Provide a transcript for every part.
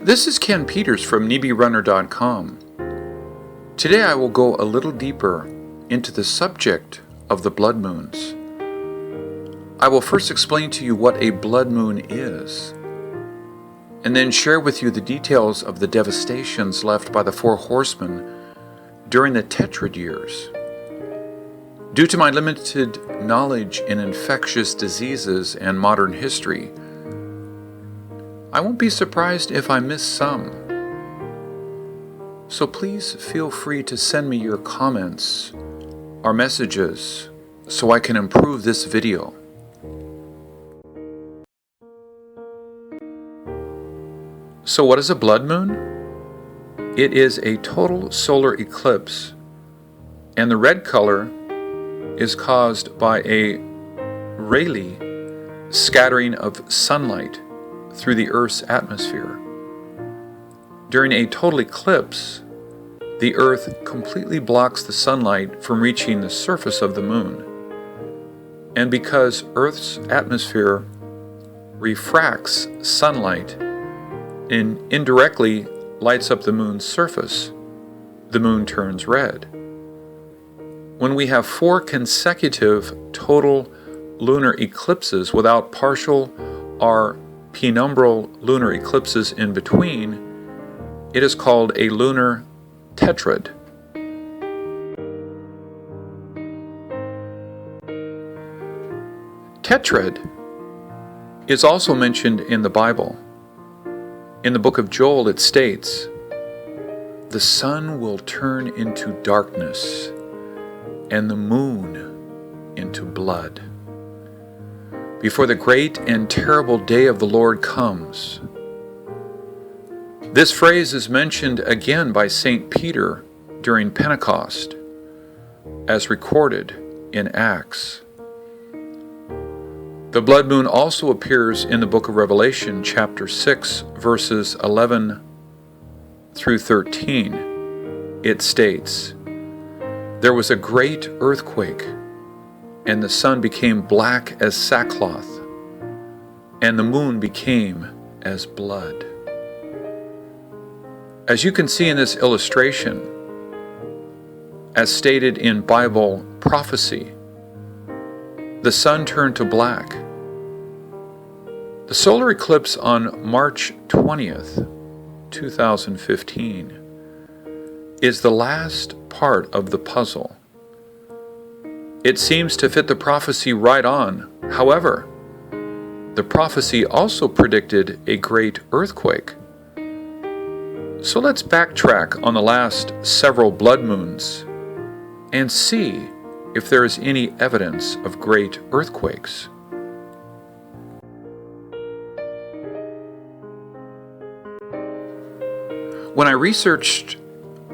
This is Ken Peters from NebeRunner.com. Today I will go a little deeper into the subject of the blood moons. I will first explain to you what a blood moon is, and then share with you the details of the devastations left by the four horsemen during the Tetrad years. Due to my limited knowledge in infectious diseases and modern history, I won't be surprised if I miss some. So please feel free to send me your comments or messages so I can improve this video. So what is a blood moon? It is a total solar eclipse, and the red color is caused by a Rayleigh scattering of sunlight through the Earth's atmosphere. During a total eclipse, the Earth completely blocks the sunlight from reaching the surface of the moon. And because Earth's atmosphere refracts sunlight and indirectly lights up the moon's surface, the moon turns red. When we have 4 consecutive total lunar eclipses without partial or penumbral lunar eclipses in between, it is called a lunar tetrad. Tetrad is also mentioned in the Bible. In the book of Joel it states, "The sun will turn into darkness and the moon into blood before the great and terrible day of the Lord comes." This phrase is mentioned again by St. Peter during Pentecost, as recorded in Acts. The blood moon also appears in the book of Revelation, chapter 6, verses 11 through 13. It states, "There was a great earthquake, and the sun became black as sackcloth, and the moon became as blood." As you can see in this illustration, as stated in Bible prophecy, the sun turned to black. The solar eclipse on March 20th, 2015, is the last part of the puzzle. It seems to fit the prophecy right on. However, the prophecy also predicted a great earthquake. So let's backtrack on the last several blood moons and see if there is any evidence of great earthquakes. When I researched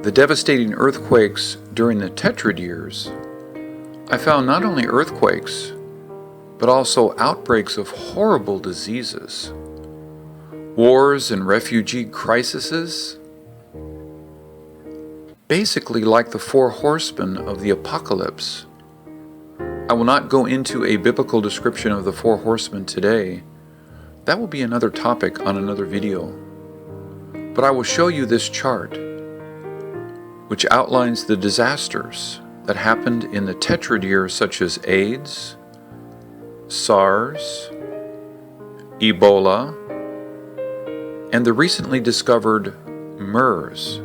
the devastating earthquakes during the Tetrad years, I found not only earthquakes, but also outbreaks of horrible diseases, wars and refugee crises, basically like the four horsemen of the apocalypse. I will not go into a biblical description of the four horsemen today. That will be another topic on another video. But I will show you this chart, which outlines the disasters that happened in the Tetrad years, such as AIDS, SARS, Ebola, and the recently discovered MERS,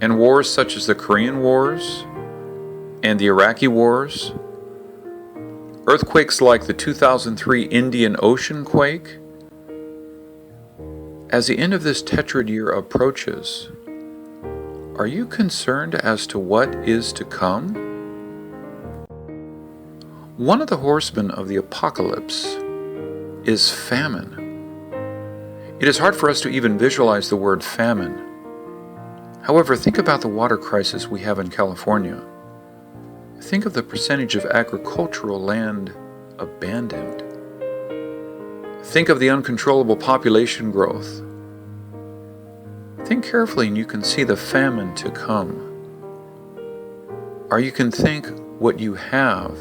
and wars such as the Korean Wars and the Iraqi Wars, earthquakes like the 2003 Indian Ocean quake. As the end of this Tetrad year approaches, are you concerned as to what is to come? One of the horsemen of the apocalypse is famine. It is hard for us to even visualize the word famine. However, think about the water crisis we have in California. Think of the percentage of agricultural land abandoned. Think of the uncontrollable population growth. Think carefully and you can see the famine to come. Or you can think what you have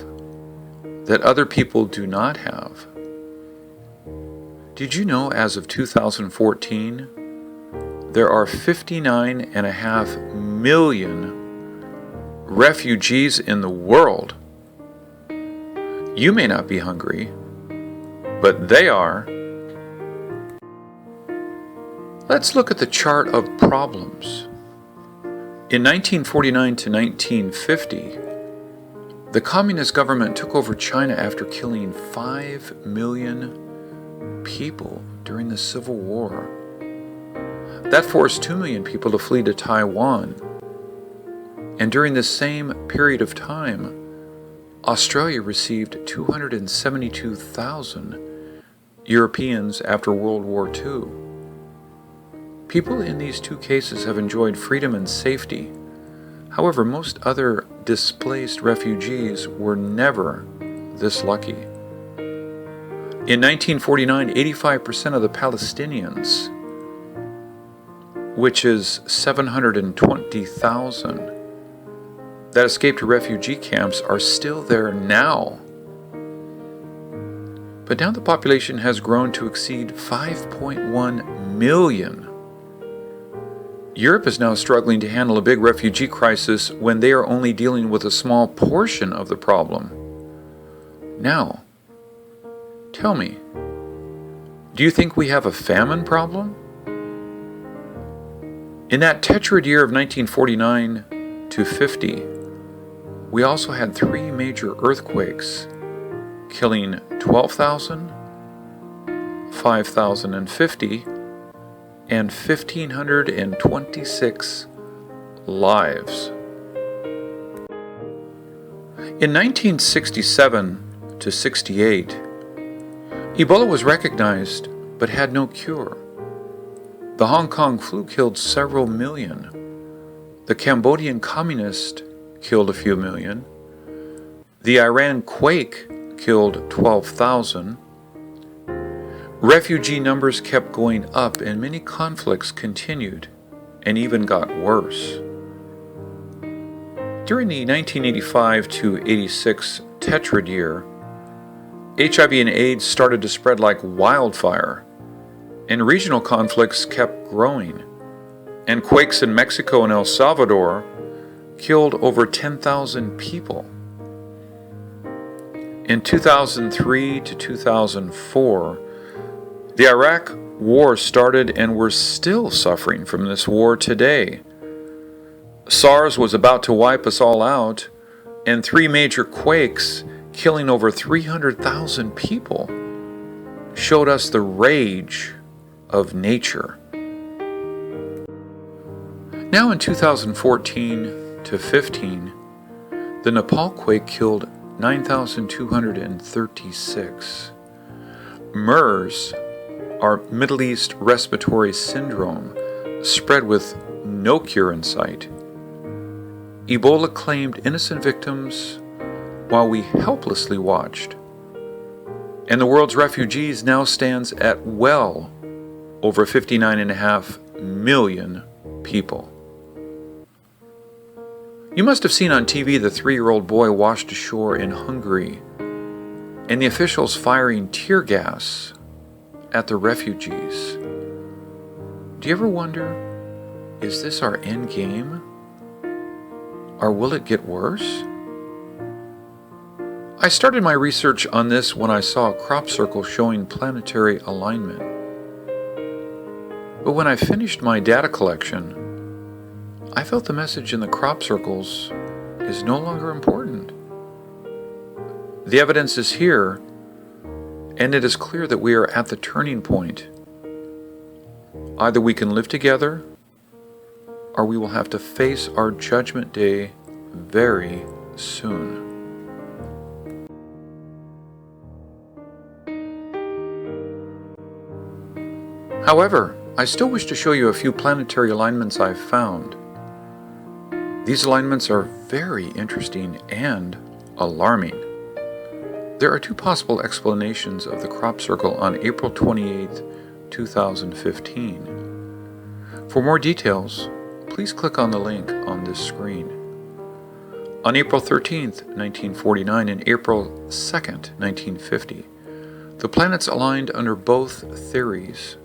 that other people do not have. Did you know as of 2014, there are 59.5 million refugees in the world? You may not be hungry, but they are. Let's look at the chart of problems. In 1949 to 1950, the communist government took over China after killing 5 million people during the Civil War. That forced 2 million people to flee to Taiwan. And during the same period of time, Australia received 272,000 Europeans after World War II. People in these two cases have enjoyed freedom and safety. However, most other displaced refugees were never this lucky. In 1949, 85% of the Palestinians, which is 720,000, that escaped to refugee camps are still there now. But now the population has grown to exceed 5.1 million. Europe is now struggling to handle a big refugee crisis when they are only dealing with a small portion of the problem. Now, tell me, do you think we have a famine problem? In that Tetrad year of 1949 to 50, we also had 3 major earthquakes, killing 12,000, 5,050, and 1,526 lives. In 1967 to 68, Ebola was recognized but had no cure. The Hong Kong flu killed several million. The Cambodian communist killed a few million. The Iran quake killed 12,000. Refugee numbers kept going up and many conflicts continued and even got worse. During the 1985 to 86 Tetrad year, HIV and AIDS started to spread like wildfire, and regional conflicts kept growing, and quakes in Mexico and El Salvador killed over 10,000 people. In 2003 to 2004, the Iraq War started, and we're still suffering from this war today. SARS was about to wipe us all out, and 3 major quakes, killing over 300,000 people, showed us the rage of nature. Now in 2014 to 15, the Nepal quake killed 9,236. MERS, our Middle East Respiratory Syndrome, spread with no cure in sight. Ebola claimed innocent victims while we helplessly watched. And the world's refugees now stands at well over 59.5 million people. You must have seen on TV the 3-year-old boy washed ashore in Hungary and the officials firing tear gas at the refugees. Do you ever wonder, is this our end game? Or will it get worse? I started my research on this when I saw a crop circle showing planetary alignment. But when I finished my data collection, I felt the message in the crop circles is no longer important. The evidence is here, and it is clear that we are at the turning point. Either we can live together, or we will have to face our judgment day very soon. However, I still wish to show you a few planetary alignments I've found. These alignments are very interesting and alarming. There are 2 possible explanations of the crop circle on April 28, 2015. For more details, please click on the link on this screen. On April 13, 1949 and April 2, 1950, The planets aligned under both theories,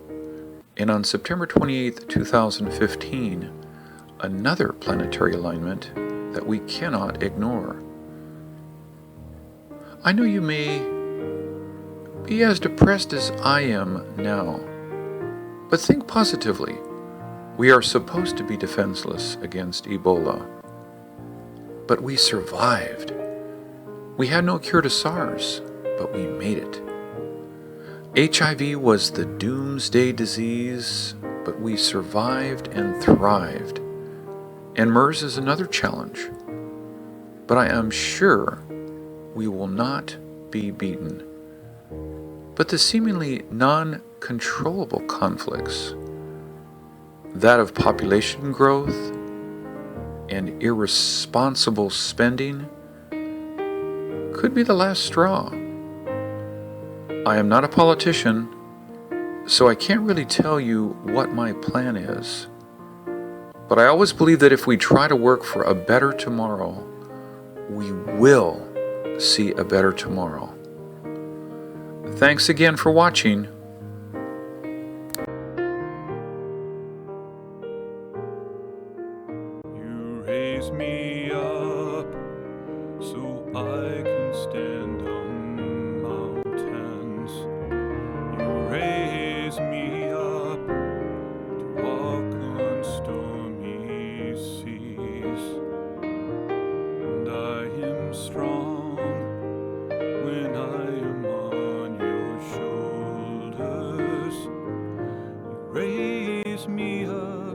and on September 28, 2015, another planetary alignment that we cannot ignore. I know you may be as depressed as I am now, but think positively. We are supposed to be defenseless against Ebola, but we survived. We had no cure to SARS, but we made it. HIV was the Doomsday Disease, but we survived and thrived. And MERS is another challenge, but I am sure we will not be beaten. But the seemingly non-controllable conflicts, that of population growth and irresponsible spending, could be the last straw. I am not a politician, so I can't really tell you what my plan is. But I always believe that if we try to work for a better tomorrow, we will see a better tomorrow. Thanks again for watching. You raise me up so I can stand on mountains. You raise me up to walk on stormy seas. And I am strong when I am on your shoulders. You raise me up